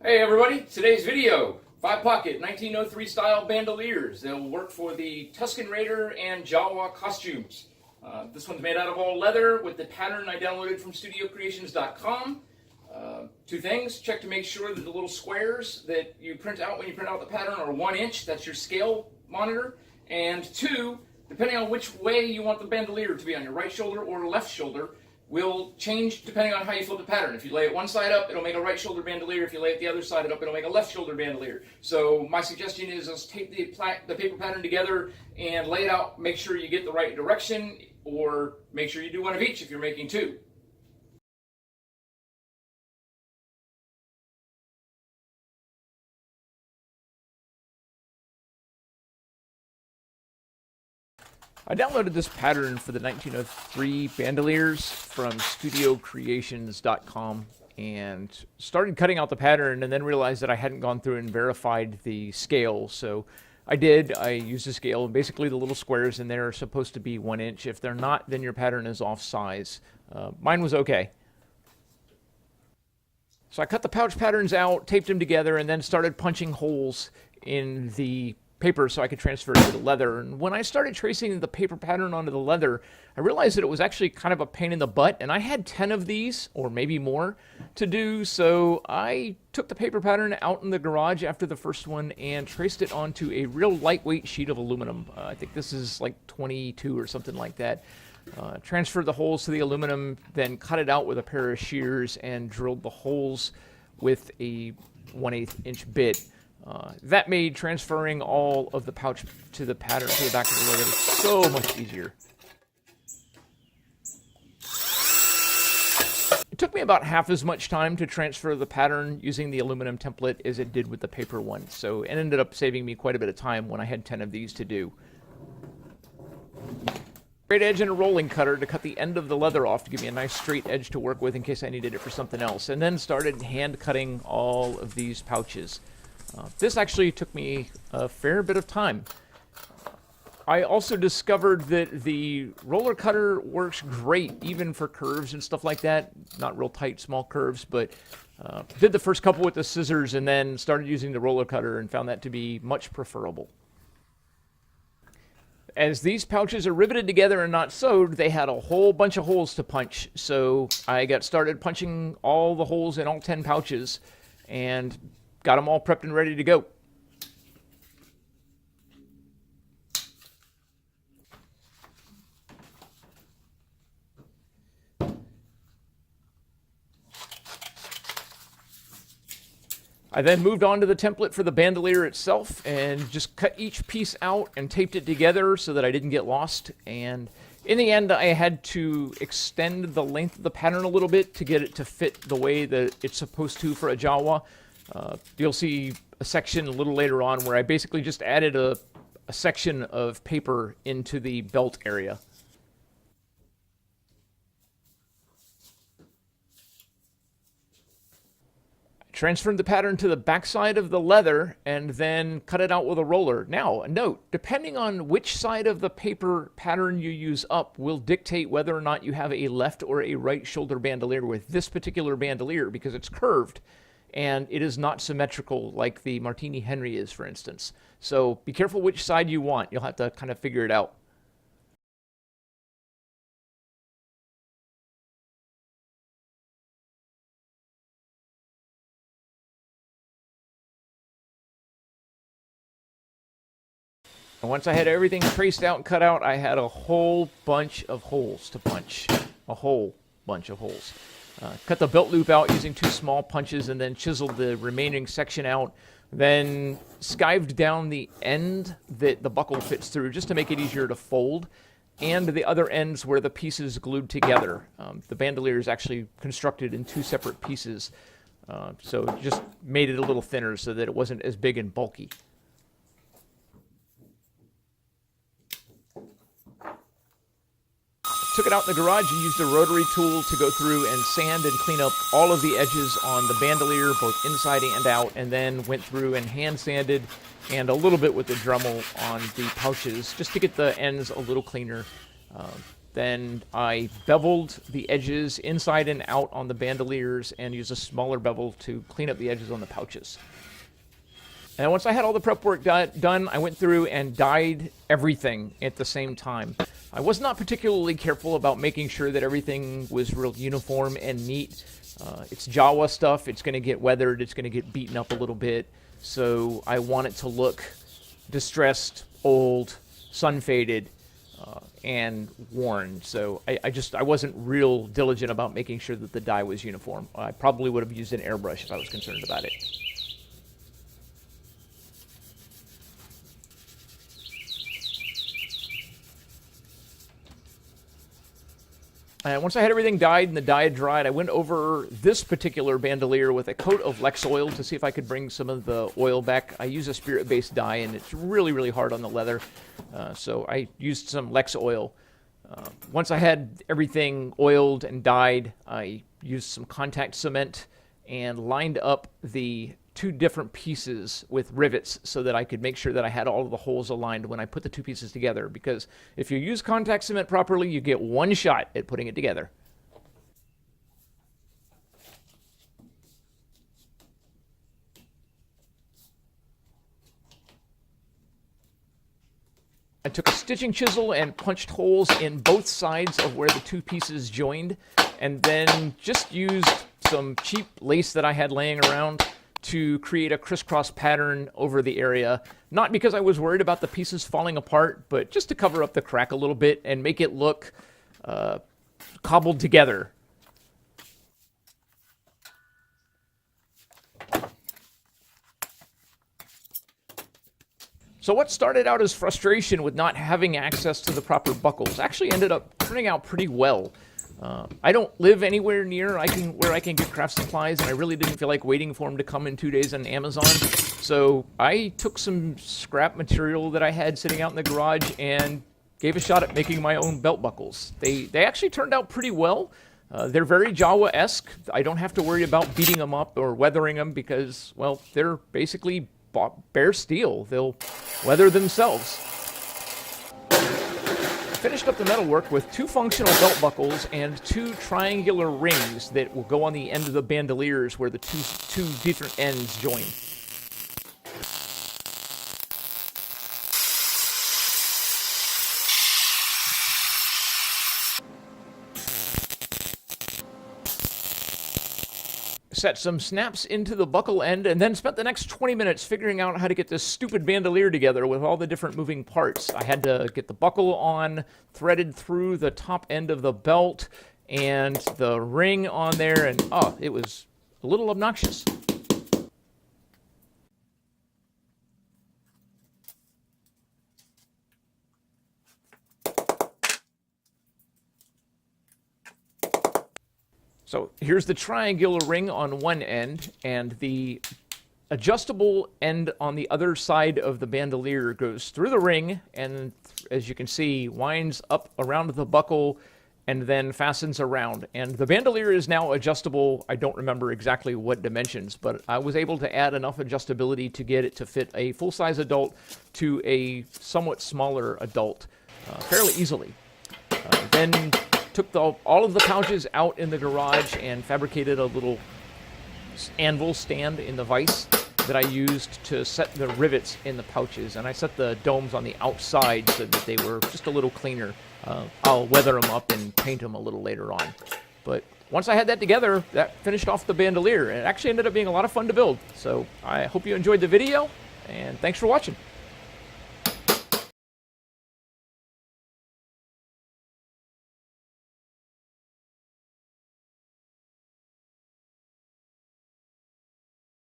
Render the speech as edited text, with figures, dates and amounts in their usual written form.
Hey everybody, today's video, 5-pocket 1903 style bandoliers. They'll work for the Tusken Raider and Jawa costumes. This one's made out of all leather with the pattern I downloaded from studiocreations.com. Two things, check to make sure that the little squares that you print out when you print out the pattern are 1 inch, that's your scale monitor. And two, depending on which way you want the bandolier to be, on your right shoulder or left shoulder, will change depending on how you flip the pattern. If you lay it one side up, it'll make a right shoulder bandolier. If you lay it the other side up, it'll make a left shoulder bandolier. So my suggestion is let's tape the paper pattern together and lay it out. Make sure you get the right direction, or make sure you do one of each if you're making two. I downloaded this pattern for the 1903 bandoliers from studiocreations.com and started cutting out the pattern, and then realized that I hadn't gone through and verified the scale. So I did. I used a scale, and basically the little squares in there are supposed to be 1 inch. If they're not, then your pattern is off size. Mine was okay. So I cut the pouch patterns out, taped them together, and then started punching holes in the paper so I could transfer it to the leather. And when I started tracing the paper pattern onto the leather, I realized that it was actually kind of a pain in the butt, and I had 10 of these, or maybe more, to do. So I took the paper pattern out in the garage after the first one and traced it onto a real lightweight sheet of aluminum. I think this is like 22 or something like that. Transferred the holes to the aluminum, then cut it out with a pair of shears and drilled the holes with a 1/8 inch bit. That made transferring all of the pouch to the pattern to the back of the leather so much easier. It took me about half as much time to transfer the pattern using the aluminum template as it did with the paper one, so it ended up saving me quite a bit of time when I had 10 of these to do. Straight edge and a rolling cutter to cut the end of the leather off to give me a nice straight edge to work with in case I needed it for something else, and then started hand cutting all of these pouches. This actually took me a fair bit of time. I also discovered that the roller cutter works great even for curves and stuff like that. Not real tight, small curves, but did the first couple with the scissors and then started using the roller cutter and found that to be much preferable. As these pouches are riveted together and not sewed, they had a whole bunch of holes to punch. So I got started punching all the holes in all 10 pouches and got them all prepped and ready to go. I then moved on to the template for the bandolier itself and just cut each piece out and taped it together so that I didn't get lost. And in the end, I had to extend the length of the pattern a little bit to get it to fit the way that it's supposed to for a Jawa. You'll see a section a little later on where I basically just added a section of paper into the belt area. Transferred the pattern to the backside of the leather and then cut it out with a roller. Now, a note, depending on which side of the paper pattern you use up will dictate whether or not you have a left or a right shoulder bandolier with this particular bandolier, because it's curved and it is not symmetrical like the Martini Henry is, for instance. So be careful which side you want. You'll have to kind of figure it out. And once I had everything traced out and cut out, I had a whole bunch of holes to punch. A whole bunch of holes. Cut the belt loop out using 2 small punches and then chiseled the remaining section out. Then skived down the end that the buckle fits through just to make it easier to fold, and the other ends where the pieces glued together. The bandolier is actually constructed in 2 separate pieces, so it just made it a little thinner so that it wasn't as big and bulky. Took it out in the garage and used a rotary tool to go through and sand and clean up all of the edges on the bandolier, both inside and out, and then went through and hand sanded and a little bit with the Dremel on the pouches just to get the ends a little cleaner. Then I beveled the edges inside and out on the bandoliers and used a smaller bevel to clean up the edges on the pouches. And once I had all the prep work done, I went through and dyed everything at the same time. I was not particularly careful about making sure that everything was real uniform and neat. It's Jawa stuff. It's going to get weathered. It's going to get beaten up a little bit. So I want it to look distressed, old, sun-faded, and worn. So I wasn't real diligent about making sure that the dye was uniform. I probably would have used an airbrush if I was concerned about it. Once I had everything dyed and the dye had dried, I went over this particular bandolier with a coat of Lex oil to see if I could bring some of the oil back. I use a spirit-based dye, and it's really, really hard on the leather, so I used some Lex oil. Once I had everything oiled and dyed, I used some contact cement and lined up the two different pieces with rivets so that I could make sure that I had all of the holes aligned when I put the two pieces together, because if you use contact cement properly, you get one shot at putting it together. I took a stitching chisel and punched holes in both sides of where the two pieces joined, and then just used some cheap lace that I had laying around to create a crisscross pattern over the area. Not because I was worried about the pieces falling apart, but just to cover up the crack a little bit and make it look cobbled together. So what started out as frustration with not having access to the proper buckles actually ended up turning out pretty well. I don't live anywhere near where I can get craft supplies, and I really didn't feel like waiting for them to come in 2 days on Amazon. So I took some scrap material that I had sitting out in the garage and gave a shot at making my own belt buckles. They actually turned out pretty well. They're very Jawa-esque. I don't have to worry about beating them up or weathering them because, well, they're basically bare steel. They'll weather themselves. Finished up the metalwork with 2 functional belt buckles and 2 triangular rings that will go on the end of the bandoliers where the two different ends join. Set some snaps into the buckle end, and then spent the next 20 minutes figuring out how to get this stupid bandolier together with all the different moving parts. I had to get the buckle on, threaded through the top end of the belt, and the ring on there, and it was a little obnoxious. So here's the triangular ring on one end, and the adjustable end on the other side of the bandolier goes through the ring, and as you can see, winds up around the buckle and then fastens around. And the bandolier is now adjustable. I don't remember exactly what dimensions, but I was able to add enough adjustability to get it to fit a full-size adult to a somewhat smaller adult fairly easily. Then took all of the pouches out in the garage and fabricated a little anvil stand in the vise that I used to set the rivets in the pouches. And I set the domes on the outside so that they were just a little cleaner. I'll weather them up and paint them a little later on. But once I had that together, that finished off the bandolier. And it actually ended up being a lot of fun to build. So I hope you enjoyed the video, and thanks for watching.